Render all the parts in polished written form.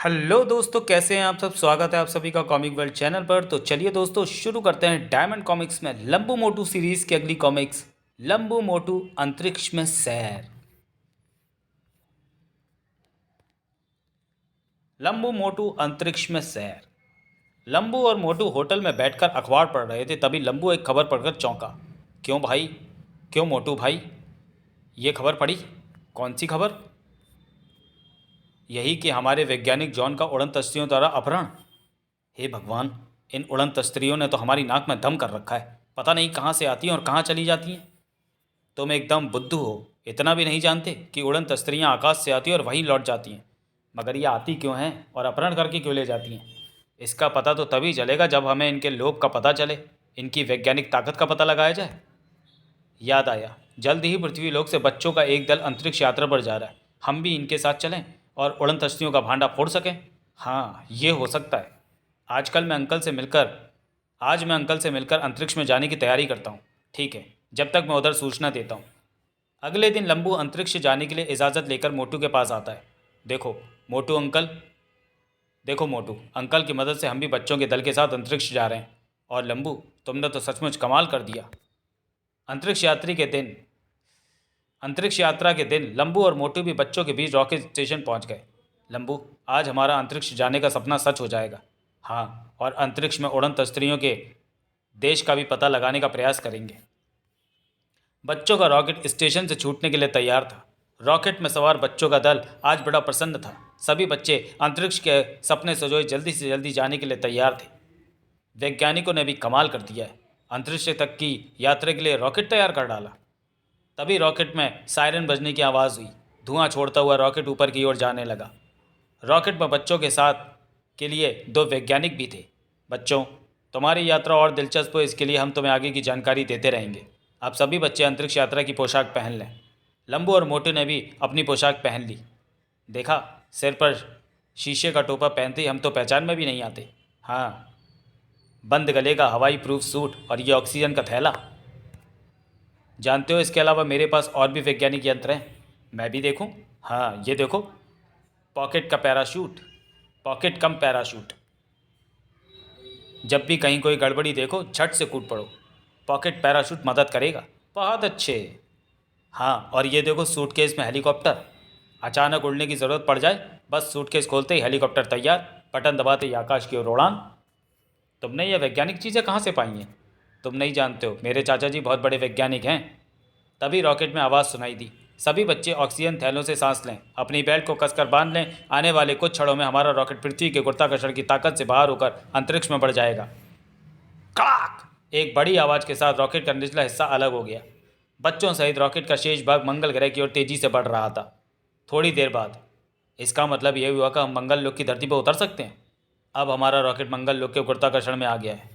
Hello दोस्तों, कैसे हैं आप सब। स्वागत है आप सभी का कॉमिक वर्ल्ड चैनल पर। तो चलिए दोस्तों, शुरू करते हैं डायमंड कॉमिक्स में लंबू मोटू सीरीज की अगली कॉमिक्स, लंबू मोटू अंतरिक्ष में सैर। लंबू मोटू अंतरिक्ष में सैर। लंबू और मोटू होटल में बैठकर अखबार पढ़ रहे थे, तभी लंबू एक खबर पढ़कर चौंका। क्यों भाई? क्यों मोटू भाई? ये खबर पढ़ी? कौन सी खबर? यही कि हमारे वैज्ञानिक जॉन का उड़न तस्तियों द्वारा अपहरण। हे भगवान, इन उड़न तस्त्रियों ने तो हमारी नाक में दम कर रखा है। पता नहीं कहाँ से आती हैं और कहाँ चली जाती हैं। तुम एकदम बुद्धू हो, इतना भी नहीं जानते कि उड़न तस्त्रियाँ आकाश से आती हैं और वहीं लौट जाती हैं। मगर ये आती क्यों हैं और अपहरण करके क्यों ले जाती हैं? इसका पता तो तभी चलेगा जब हमें इनके लोभ का पता चले, इनकी वैज्ञानिक ताकत का पता लगाया जाए। याद आया, जल्द ही पृथ्वीलोक से बच्चों का एक दल अंतरिक्ष यात्रा पर जा रहा है। हम भी इनके साथ चलें और उड़न तस्तियों का भांडा फोड़ सकें। हाँ, ये हो सकता है। आजकल मैं अंकल से मिलकर आज मैं अंकल से मिलकर अंतरिक्ष में जाने की तैयारी करता हूँ। ठीक है, जब तक मैं उधर सूचना देता हूँ। अगले दिन लंबू अंतरिक्ष जाने के लिए इजाज़त लेकर मोटू के पास आता है। देखो मोटू अंकल देखो मोटू अंकल की मदद से हम भी बच्चों के दल के साथ अंतरिक्ष जा रहे हैं। और लंबू, तुमने तो सचमुच कमाल कर दिया। अंतरिक्ष यात्री के दिन अंतरिक्ष यात्रा के दिन लंबू और मोटू भी बच्चों के बीच रॉकेट स्टेशन पहुंच गए। लंबू, आज हमारा अंतरिक्ष जाने का सपना सच हो जाएगा। हाँ, और अंतरिक्ष में उड़न तस्त्रियों के देश का भी पता लगाने का प्रयास करेंगे। बच्चों का रॉकेट स्टेशन से छूटने के लिए तैयार था। रॉकेट में सवार बच्चों का दल आज बड़ा प्रसन्न था। सभी बच्चे अंतरिक्ष के सपने सजोए जल्दी से जल्दी जाने के लिए तैयार थे। वैज्ञानिकों ने भी कमाल कर दिया है, अंतरिक्ष तक की यात्रा के लिए रॉकेट तैयार कर डाला। तभी रॉकेट में सायरन बजने की आवाज़ हुई। धुआं छोड़ता हुआ रॉकेट ऊपर की ओर जाने लगा। रॉकेट में बच्चों के साथ के लिए दो वैज्ञानिक भी थे। बच्चों, तुम्हारी यात्रा और दिलचस्प हो, इसके लिए हम तुम्हें आगे की जानकारी देते रहेंगे। आप सभी बच्चे अंतरिक्ष यात्रा की पोशाक पहन लें। लंबू और मोटू ने भी अपनी पोशाक पहन ली। देखा, सिर पर शीशे का टोपा पहनते ही हम तो पहचान में भी नहीं आते। हाँ, बंद गले का हवाई प्रूफ सूट और ये ऑक्सीजन का थैला। जानते हो, इसके अलावा मेरे पास और भी वैज्ञानिक यंत्र हैं। मैं भी देखूं? हाँ, ये देखो, पॉकेट का पैराशूट, पॉकेट कम पैराशूट। जब भी कहीं कोई गड़बड़ी देखो, झट से कूद पड़ो। पॉकेट पैराशूट मदद करेगा। बहुत अच्छे। हाँ, और ये देखो, सूटकेस में हेलीकॉप्टर। अचानक उड़ने की ज़रूरत पड़ जाए, बस सूटकेस खोलते ही हेलीकॉप्टर तैयार, बटन दबाते ही आकाश की ओर उड़ान। तुमने ये वैज्ञानिक चीज़ें कहाँ से पाई हैं? तुम नहीं जानते हो, मेरे चाचा जी बहुत बड़े वैज्ञानिक हैं। तभी रॉकेट में आवाज़ सुनाई दी। सभी बच्चे ऑक्सीजन थैलों से सांस लें, अपनी बेल्ट को कसकर बांध लें। आने वाले कुछ क्षणों में हमारा रॉकेट पृथ्वी के गुरुत्वाकर्षण की ताकत से बाहर होकर अंतरिक्ष में बढ़ जाएगा। कड़ाक! एक बड़ी आवाज़ के साथ रॉकेट का निचला हिस्सा अलग हो गया। बच्चों सहित रॉकेट का शेष भाग मंगल ग्रह की ओर तेजी से बढ़ रहा था। थोड़ी देर बाद इसका मतलब यह हुआ कि हम मंगल लोक की धरती पर उतर सकते हैं। अब हमारा रॉकेट मंगल लोक के गुरुत्वाकर्षण में आ गया है।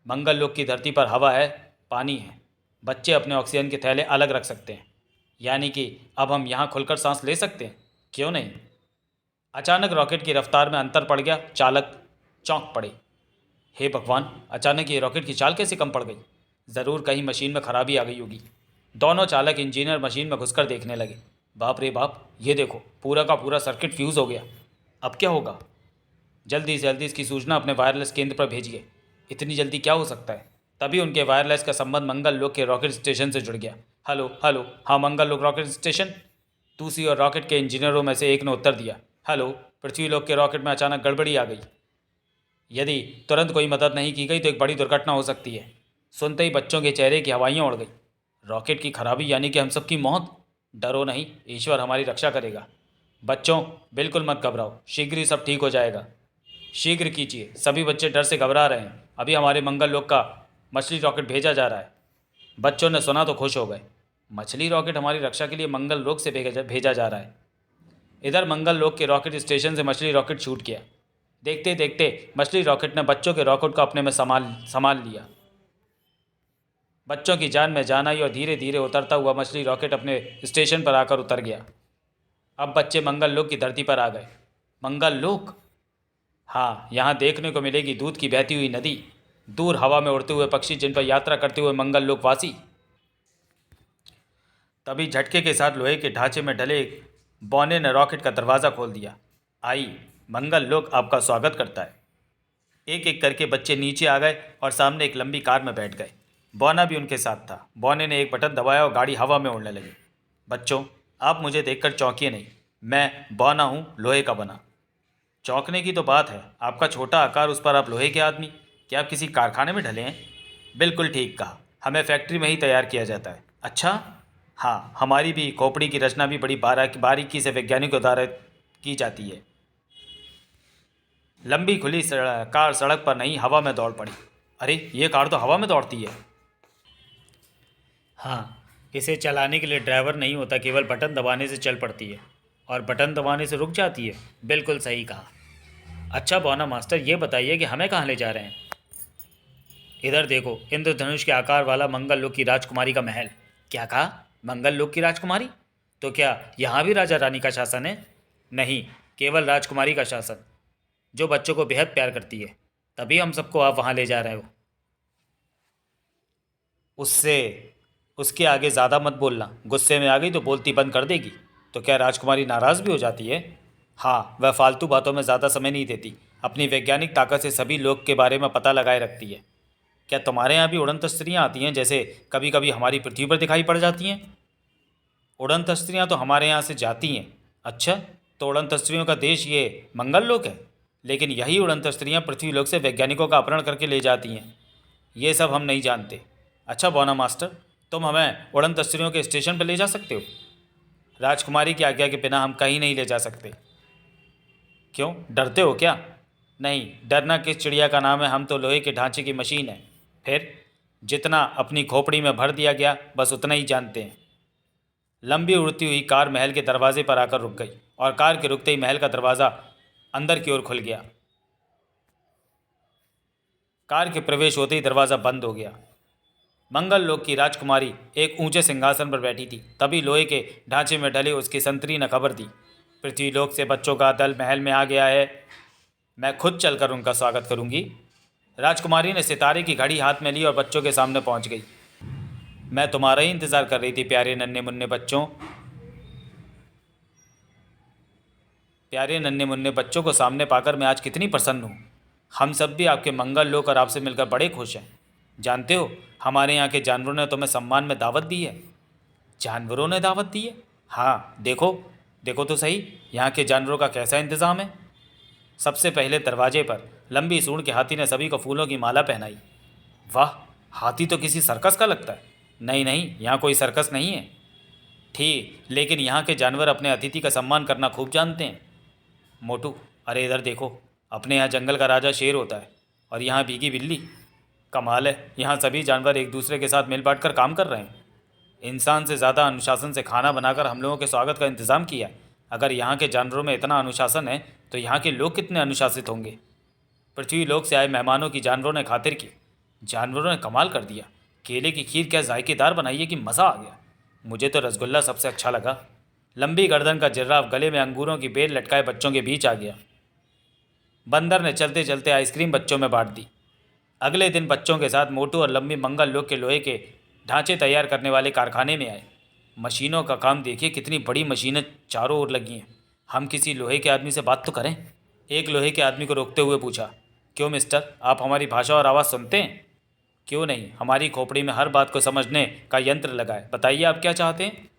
मंगल लोक की धरती पर हवा है, पानी है। बच्चे अपने ऑक्सीजन के थैले अलग रख सकते हैं, यानी कि अब हम यहाँ खुलकर सांस ले सकते हैं। क्यों नहीं? अचानक रॉकेट की रफ्तार में अंतर पड़ गया। चालक चौंक पड़े। हे भगवान, अचानक ये रॉकेट की चाल कैसे कम पड़ गई? ज़रूर कहीं मशीन में खराबी आ गई होगी। दोनों चालक इंजीनियर मशीन में घुसकर देखने लगे। बाप रे बाप, ये देखो, पूरा का पूरा सर्किट फ्यूज़ हो गया। अब क्या होगा? जल्दी से जल्दी इसकी सूचना अपने वायरलेस केंद्र पर भेजिए। इतनी जल्दी क्या हो सकता है? तभी उनके वायरलेस का संबंध मंगल लोक के रॉकेट स्टेशन से जुड़ गया। हेलो हेलो, हाँ मंगल लोक रॉकेट स्टेशन। दूसरी ओर रॉकेट के इंजीनियरों में से एक ने उत्तर दिया। हेलो, पृथ्वी लोक के रॉकेट में अचानक गड़बड़ी आ गई। यदि तुरंत कोई मदद नहीं की गई तो एक बड़ी दुर्घटना हो सकती है। सुनते ही बच्चों के चेहरे की हवाइयाँ उड़ गई। रॉकेट की खराबी यानी कि हम सबकी मौत? डरो नहीं, ईश्वर हमारी रक्षा करेगा। बच्चों, बिल्कुल मत घबराओ, शीघ्र ही सब ठीक हो जाएगा। शीघ्र कीजिए, सभी बच्चे डर से घबरा रहे हैं। अभी हमारे मंगल लोक का मछली रॉकेट भेजा जा रहा है। बच्चों ने सुना तो खुश हो गए। मछली रॉकेट हमारी रक्षा के लिए मंगल लोक से भेजा जा रहा है। इधर मंगल लोक के रॉकेट स्टेशन से मछली रॉकेट छूट गया। देखते देखते मछली रॉकेट ने बच्चों के रॉकेट को अपने में संभाल लिया। बच्चों की जान में जान आई और धीरे धीरे उतरता हुआ मछली रॉकेट अपने स्टेशन पर आकर उतर गया। अब बच्चे मंगल लोक की धरती पर आ गए। मंगल लोक? हाँ, यहाँ देखने को मिलेगी दूध की बहती हुई नदी, दूर हवा में उड़ते हुए पक्षी, जिन पर यात्रा करते हुए मंगल लोकवासी। तभी झटके के साथ लोहे के ढांचे में ढले एक बौने ने रॉकेट का दरवाज़ा खोल दिया। आई, मंगल लोक आपका स्वागत करता है। एक एक करके बच्चे नीचे आ गए और सामने एक लंबी कार में बैठ गए। बौना भी उनके साथ था। बौने ने एक बटन दबाया और गाड़ी हवा में उड़ने लगी। बच्चों, आप मुझे देखकर चौंकिए नहीं। मैं बौना हूँ, लोहे का बना। चौंकने की तो बात है, आपका छोटा आकार, उस पर आप लोहे के आदमी। क्या आप किसी कारखाने में ढले हैं? बिल्कुल ठीक कहा, हमें फैक्ट्री में ही तैयार किया जाता है। अच्छा। हाँ, हमारी भी खोपड़ी की रचना भी बड़ी बारीकी से वैज्ञानिकों द्वारा की जाती है। लंबी खुली कार सड़क पर नहीं, हवा में दौड़ पड़ी। अरे, ये कार तो हवा में दौड़ती है। हाँ, इसे चलाने के लिए ड्राइवर नहीं होता, केवल बटन दबाने से चल पड़ती है। और बटन दबाने से रुक जाती है। बिल्कुल सही कहा। अच्छा बौना मास्टर, ये बताइए कि हमें कहाँ ले जा रहे हैं? इधर देखो, इंद्रधनुष के आकार वाला मंगल लोक की राजकुमारी का महल। क्या कहा? मंगल लोक की राजकुमारी? तो क्या यहाँ भी राजा रानी का शासन है? नहीं, केवल राजकुमारी का शासन, जो बच्चों को बेहद प्यार करती है। तभी हम सबको आप वहाँ ले जा रहे हो। उससे उसके आगे ज़्यादा मत बोलना। गुस्से में आ गई तो बोलती बंद कर देगी। तो क्या राजकुमारी नाराज़ भी हो जाती है? हाँ, वह फालतू बातों में ज़्यादा समय नहीं देती। अपनी वैज्ञानिक ताकत से सभी लोग के बारे में पता लगाए रखती है। क्या तुम्हारे यहाँ भी उड़न तस्त्रियाँ आती हैं, जैसे कभी कभी हमारी पृथ्वी पर दिखाई पड़ जाती हैं? उड़न तस्त्रियाँ तो हमारे यहाँ से जाती हैं। अच्छा, तो उड़न तस्त्रियों का देश ये मंगल लोक है। लेकिन यही उड़न तस्त्रियाँ पृथ्वी लोक से वैज्ञानिकों का अपहरण करके ले जाती हैं। ये सब हम नहीं जानते। अच्छा बौना मास्टर, तुम हमें उड़न तस्त्रियों के स्टेशन पर ले जा सकते हो? राजकुमारी की आज्ञा के बिना हम कहीं नहीं ले जा सकते। क्यों, डरते हो क्या? नहीं, डरना किस चिड़िया का नाम है, हम तो लोहे के ढांचे की मशीन है। फिर जितना अपनी खोपड़ी में भर दिया गया, बस उतना ही जानते हैं। लंबी उड़ती हुई कार महल के दरवाजे पर आकर रुक गई और कार के रुकते ही महल का दरवाज़ा अंदर की ओर खुल गया। कार के प्रवेश होते ही दरवाज़ा बंद हो गया। मंगल लोक की राजकुमारी एक ऊंचे सिंहासन पर बैठी थी। तभी लोहे के ढांचे में ढले उसकी संतरी ने खबर दी, पृथ्वी लोक से बच्चों का दल महल में आ गया है। मैं खुद चलकर उनका स्वागत करूंगी। राजकुमारी ने सितारे की घड़ी हाथ में ली और बच्चों के सामने पहुंच गई। मैं तुम्हारा ही इंतज़ार कर रही थी प्यारे नन्हे मुन्ने बच्चों। प्यारे नन्हे मुन्ने बच्चों को सामने पाकर मैं आज कितनी प्रसन्न हूँ। हम सब भी आपके मंगल लोक और आपसे मिलकर बड़े खुश हैं। जानते हो, हमारे यहाँ के जानवरों ने तुम्हें सम्मान में दावत दी है। जानवरों ने दावत दी है? हाँ, देखो देखो तो सही, यहाँ के जानवरों का कैसा इंतज़ाम है। सबसे पहले दरवाजे पर लंबी सूंड के हाथी ने सभी को फूलों की माला पहनाई। वाह, हाथी तो किसी सर्कस का लगता है। नहीं नहीं, यहाँ कोई सर्कस नहीं है। ठीक, लेकिन यहाँ के जानवर अपने अतिथि का सम्मान करना खूब जानते हैं। मोटू, अरे इधर देखो, अपने यहाँ जंगल का राजा शेर होता है और यहाँ भीगी बिल्ली। कमाल है, यहाँ सभी जानवर एक दूसरे के साथ मिल बांट कर काम कर रहे हैं। इंसान से ज़्यादा अनुशासन से खाना बनाकर हम लोगों के स्वागत का इंतज़ाम किया। अगर यहाँ के जानवरों में इतना अनुशासन है तो यहाँ के लोग कितने अनुशासित होंगे। पृथ्वी लोक से आए मेहमानों की जानवरों ने खातिर की। जानवरों ने कमाल कर दिया। केले की खीर क्या जायकेदार बनाई है कि मज़ा आ गया। मुझे तो रसगुल्ला सबसे अच्छा लगा। लंबी गर्दन का जिर्राफ गले में अंगूरों की बेल लटकाए बच्चों के बीच आ गया। बंदर ने चलते चलते आइसक्रीम बच्चों में बांट दी। अगले दिन बच्चों के साथ मोटू और लंबी मंगल लोक के लोहे के ढांचे तैयार करने वाले कारखाने में आए। मशीनों का काम देखिए, कितनी बड़ी मशीनें चारों ओर लगी हैं। हम किसी लोहे के आदमी से बात तो करें। एक लोहे के आदमी को रोकते हुए पूछा, क्यों मिस्टर, आप हमारी भाषा और आवाज़ सुनते हैं? क्यों नहीं, हमारी खोपड़ी में हर बात को समझने का यंत्र लगा है। बताइए आप क्या चाहते हैं।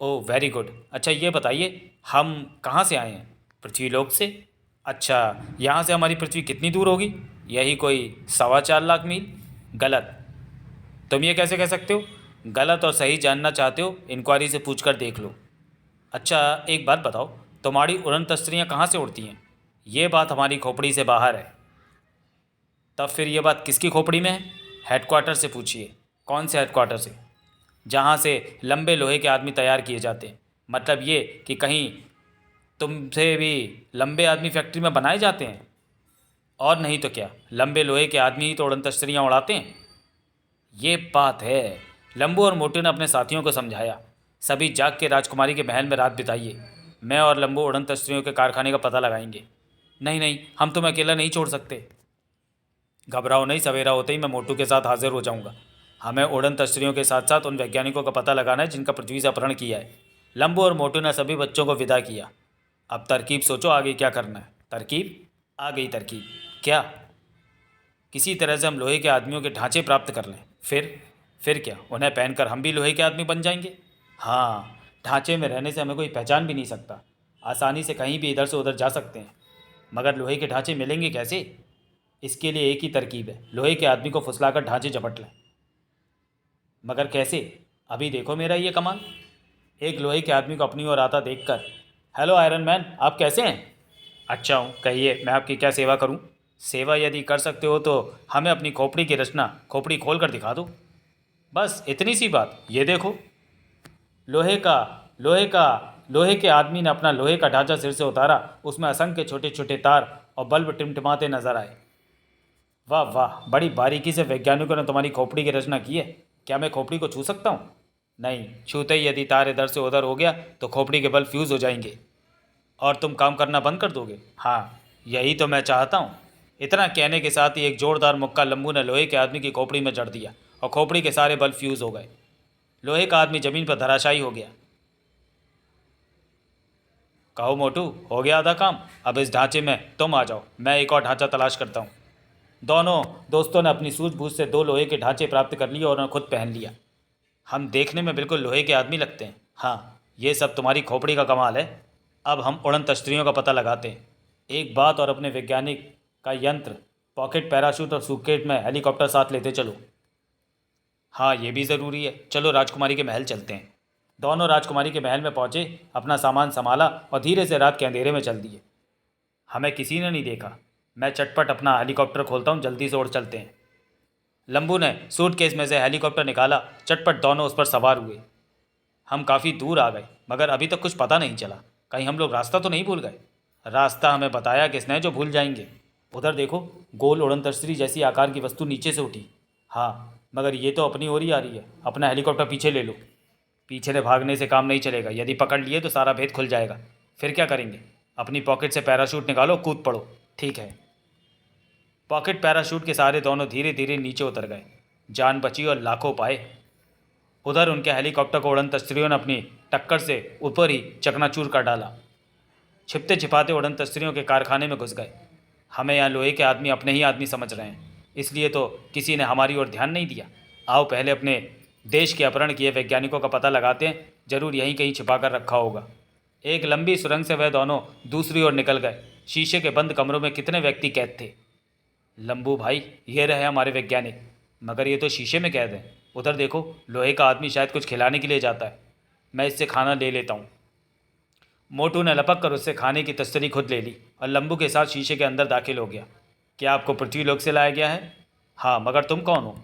Oh very good. अच्छा ये बताइए, हम कहाँ से आए हैं? पृथ्वी लोक से। अच्छा, यहाँ से हमारी पृथ्वी कितनी दूर होगी? यही कोई 4.25 लाख मील। गलत। तुम ये कैसे कह सकते हो? गलत और सही जानना चाहते हो, इंक्वायरी से पूछ कर देख लो। अच्छा एक बात बताओ, तुम्हारी उड़न तस्त्रियाँ कहाँ से उड़ती हैं? ये बात हमारी खोपड़ी से बाहर है। तब फिर ये बात किसकी खोपड़ी में है? हेडक्वार्टर से पूछिए। कौन से हेडक्वार्टर से? जहाँ से लंबे लोहे के आदमी तैयार किए जाते हैं। मतलब ये कि कहीं तुमसे भी लंबे आदमी फैक्ट्री में बनाए जाते हैं? और नहीं तो क्या, लंबे लोहे के आदमी ही तो उड़न तस्त्रियाँ उड़ाते हैं। ये बात है। लंबू और मोटू ने अपने साथियों को समझाया। सभी जाग के राजकुमारी के महल में रात बिताइए। मैं और लंबू उड़न तस्त्रियों के कारखाने का पता लगाएंगे। नहीं नहीं, हम तुम्हें अकेला नहीं छोड़ सकते। घबराओ नहीं, सवेरा होते ही मैं मोटू के साथ हाजिर हो जाऊंगा। हमें उड़न तस्त्रियों के साथ साथ उन वैज्ञानिकों का पता लगाना है जिनका पृथ्वी से अपहरण किया है। लंबू और मोटू ने सभी बच्चों को विदा किया। अब तरकीब सोचो आगे क्या करना है। तरकीब? आ गई तरकीब। क्या? किसी तरह से हम लोहे के आदमियों के ढांचे प्राप्त कर लें। फिर क्या, उन्हें पहनकर हम भी लोहे के आदमी बन जाएंगे? हाँ, ढांचे में रहने से हमें कोई पहचान भी नहीं सकता। आसानी से कहीं भी इधर से उधर जा सकते हैं। मगर लोहे के ढांचे मिलेंगे कैसे? इसके लिए एक ही तरकीब है, लोहे के आदमी को फुसलाकर ढांचे झपट लें। मगर कैसे? अभी देखो मेरा ये कमाल। एक लोहे के आदमी को अपनी ओर आता देखकर, हेलो आयरन मैन, आप कैसे हैं? अच्छा हूँ, कहिए मैं आपकी क्या सेवा करूँ? सेवा यदि कर सकते हो तो हमें अपनी खोपड़ी की रचना खोपड़ी खोल कर दिखा दो। बस इतनी सी बात। ये देखो। लोहे का लोहे का लोहे के आदमी ने अपना लोहे का ढांचा सिर से उतारा। उसमें असंख्य छोटे छोटे तार और बल्ब टिमटिमाते नजर आए। वाह वाह, बड़ी बारीकी से वैज्ञानिकों ने तुम्हारी खोपड़ी की रचना की है। क्या मैं खोपड़ी को छू सकता हूँ? नहीं, छूते ही यदि तार इधर से उधर हो गया तो खोपड़ी के बल्ब फ्यूज़ हो जाएंगे और तुम काम करना बंद कर दोगे। हाँ, यही तो मैं चाहता हूँ। इतना कहने के साथ ही एक जोरदार मुक्का लंबू ने लोहे के आदमी की खोपड़ी में जड़ दिया और खोपड़ी के सारे बल्ब फ्यूज़ हो गए। लोहे का आदमी ज़मीन पर धराशायी हो गया। कहो मोटू, हो गया आधा काम। अब इस ढांचे में तुम आ जाओ, मैं एक और ढांचा तलाश करता हूँ। दोनों दोस्तों ने अपनी सूझबूझ से दो लोहे के ढांचे प्राप्त कर लिए और उन्हें खुद पहन लिया। हम देखने में बिल्कुल लोहे के आदमी लगते हैं। हाँ, ये सब तुम्हारी खोपड़ी का कमाल है। अब हम उड़न तश्तरियों का पता लगाते हैं। एक बात और, अपने वैज्ञानिक का यंत्र, पॉकेट पैराशूट और सूटकेस में हेलीकॉप्टर साथ लेते चलो। हाँ, ये भी ज़रूरी है। चलो राजकुमारी के महल चलते हैं। दोनों राजकुमारी के महल में पहुँचे, अपना सामान संभाला और धीरे से रात के अंधेरे में चल दिए। हमें किसी ने नहीं देखा। मैं चटपट अपना हेलीकॉप्टर खोलता हूँ, जल्दी से उड़ चलते हैं। लंबू ने सूटकेस में से हेलीकॉप्टर निकाला। चटपट दोनों उस पर सवार हुए। हम काफ़ी दूर आ गए, मगर अभी तक कुछ पता नहीं चला। कहीं हम लोग रास्ता तो नहीं भूल गए? रास्ता हमें बताया किसने जो भूल जाएंगे? उधर देखो, गोल उड़न तस्तरी जैसी आकार की वस्तु नीचे से उठी। हाँ, मगर ये तो अपनी ओर ही आ रही है। अपना हेलीकॉप्टर पीछे ले लो। पीछे से भागने से काम नहीं चलेगा। यदि पकड़ लिए तो सारा भेद खुल जाएगा। फिर क्या करेंगे? अपनी पॉकेट से पैराशूट निकालो, कूद पड़ो। ठीक है। पॉकेट पैराशूट के सहारे दोनों धीरे धीरे नीचे उतर गए। जान बची और लाखों पाए। उधर उनके हेलीकॉप्टर को उड़न तस्त्रियों ने अपनी टक्कर से ऊपर ही चकनाचूर कर डाला। छिपते छिपाते उड़न तस्त्रियों के कारखाने में घुस गए। हमें यहाँ लोहे के आदमी अपने ही आदमी समझ रहे हैं, इसलिए तो किसी ने हमारी ओर ध्यान नहीं दिया। आओ पहले अपने देश के अपहरण किए वैज्ञानिकों का पता लगाते हैं। जरूर यहीं कहीं छिपा कर रखा होगा। एक लंबी सुरंग से वह दोनों दूसरी ओर निकल गए। शीशे के बंद कमरों में कितने व्यक्ति कैद थे। लंबू भाई, ये रहे हमारे वैज्ञानिक। मगर ये तो शीशे में कैद हैं। उधर देखो, लोहे का आदमी शायद कुछ खिलाने के लिए जाता है। मैं इससे खाना ले लेता हूँ। मोटू ने लपक कर उससे खाने की तस्तरी खुद ले ली और लंबू के साथ शीशे के अंदर दाखिल हो गया। क्या आपको पृथ्वी लोक से लाया गया है? हाँ, मगर तुम कौन हो?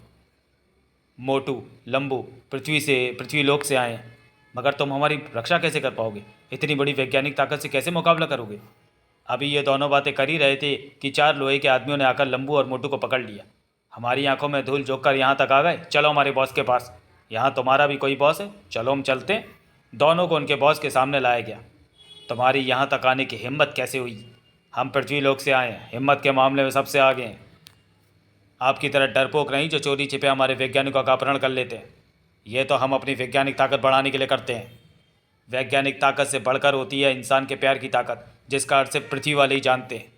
मोटू, लंबू पृथ्वी लोक से आए हैं। मगर तुम हमारी रक्षा कैसे कर पाओगे? इतनी बड़ी वैज्ञानिक ताकत से कैसे मुकाबला करोगे? अभी ये दोनों बातें कर ही रहे थे कि चार लोहे के आदमियों ने आकर लंबू और मोटू को पकड़ लिया। हमारी आंखों में धूल झोंक कर यहाँ तक आ गए। चलो हमारे बॉस के पास। यहाँ तुम्हारा भी कोई बॉस है? चलो हम चलते हैं। दोनों को उनके बॉस के सामने लाया गया। तुम्हारी यहाँ तक आने की हिम्मत कैसे हुई? हम पृथ्वी लोक से आए हैं, हिम्मत के मामले में सबसे आगे हैं। आपकी तरह डरपोक नहीं जो चोरी छिपे हमारे वैज्ञानिकों का अपहरण कर लेते हैं। ये तो हम अपनी वैज्ञानिक ताकत बढ़ाने के लिए करते हैं। वैज्ञानिक ताकत से बढ़कर होती है इंसान के प्यार की ताकत, जिसका अर्थ सिर्फ पृथ्वी वाले ही जानते हैं।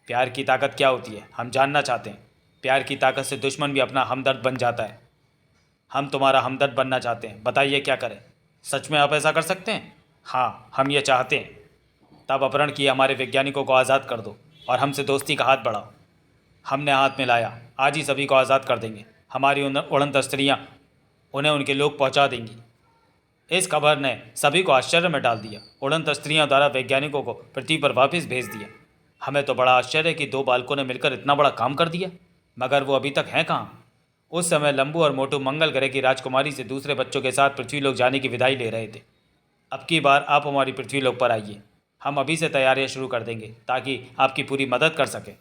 प्यार की ताकत क्या होती है, हम जानना चाहते हैं। प्यार की ताकत से दुश्मन भी अपना हमदर्द बन जाता है। हम तुम्हारा हमदर्द बनना चाहते हैं, बताइए क्या करें? सच में आप ऐसा कर सकते हैं? हाँ, हम ये चाहते हैं। तब अपहरण किए हमारे वैज्ञानिकों को आज़ाद कर दो और हमसे दोस्ती का हाथ बढ़ाओ। हमने हाथ मिलाया, आज ही सभी को आज़ाद कर देंगे। हमारी उड़न तस्तरियाँ उन्हें उनके लोग पहुँचा देंगी। इस खबर ने सभी को आश्चर्य में डाल दिया। उड़न तस्त्रियों द्वारा वैज्ञानिकों को पृथ्वी पर वापस भेज दिया। हमें तो बड़ा आश्चर्य कि दो बालकों ने मिलकर इतना बड़ा काम कर दिया, मगर वो अभी तक हैं कहाँ? उस समय लंबू और मोटू मंगल ग्रह की राजकुमारी से दूसरे बच्चों के साथ पृथ्वी लोक जाने की विदाई ले रहे थे। अब की बार आप हमारी पृथ्वी लोक पर आइए। हम अभी से तैयारियां शुरू कर देंगे ताकि आपकी पूरी मदद कर सकें।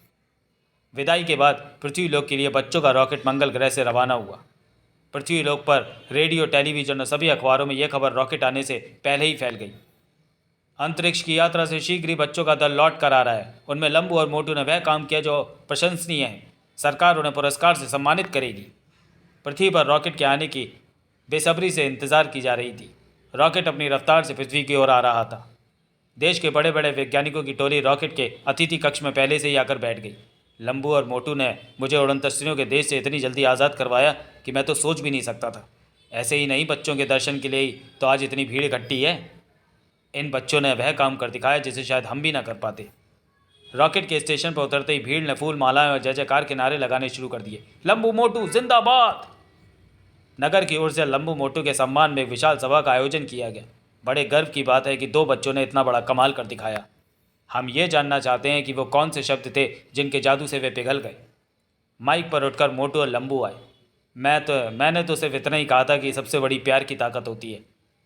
विदाई के बाद पृथ्वी लोक के लिए बच्चों का रॉकेट मंगल ग्रह से रवाना हुआ। पृथ्वी लोक पर रेडियो, टेलीविजन और सभी अखबारों में यह खबर रॉकेट आने से पहले ही फैल गई। अंतरिक्ष की यात्रा से शीघ्र ही बच्चों का दल लौट कर आ रहा है। उनमें लंबू और मोटू ने वह काम किया जो प्रशंसनीय है। सरकार उन्हें पुरस्कार से सम्मानित करेगी। पृथ्वी पर रॉकेट के आने की बेसब्री से इंतजार की जा रही थी। रॉकेट अपनी रफ्तार से पृथ्वी की ओर आ रहा था। देश के बड़े बड़े वैज्ञानिकों की टोली रॉकेट के अतिथि कक्ष में पहले से ही आकर बैठ गई। लंबू और मोटू ने मुझे उड़न तस्त्रियों के देश से इतनी जल्दी आज़ाद करवाया कि मैं तो सोच भी नहीं सकता था। ऐसे ही नहीं, बच्चों के दर्शन के लिए ही तो आज इतनी भीड़ इकट्ठी है। इन बच्चों ने वह काम कर दिखाया जिसे शायद हम भी ना कर पाते। रॉकेट के स्टेशन पर उतरते ही भीड़ ने फूल मालाएं और जय जयकार के नारे लगाने शुरू कर दिए। लंबू मोटू जिंदाबाद। नगर की ओर से लंबू मोटू के सम्मान में एक विशाल सभा का आयोजन किया गया। बड़े गर्व की बात है कि 2 बच्चों ने इतना बड़ा कमाल कर दिखाया। हम ये जानना चाहते हैं कि वो कौन से शब्द थे जिनके जादू से वे पिघल गए। माइक पर उठकर मोटू और लंबू आए। मैंने तो सिर्फ इतना ही कहा था कि सबसे बड़ी प्यार की ताकत होती है,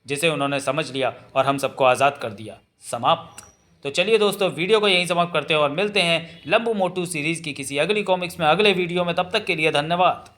जिसे उन्होंने समझ लिया और हम सबको आज़ाद कर दिया। समाप्त। तो चलिए दोस्तों, वीडियो को यहीं समाप्त करते हैं और मिलते हैं लंबू मोटू सीरीज़ की किसी अगली कॉमिक्स में अगले वीडियो में। तब तक के लिए धन्यवाद।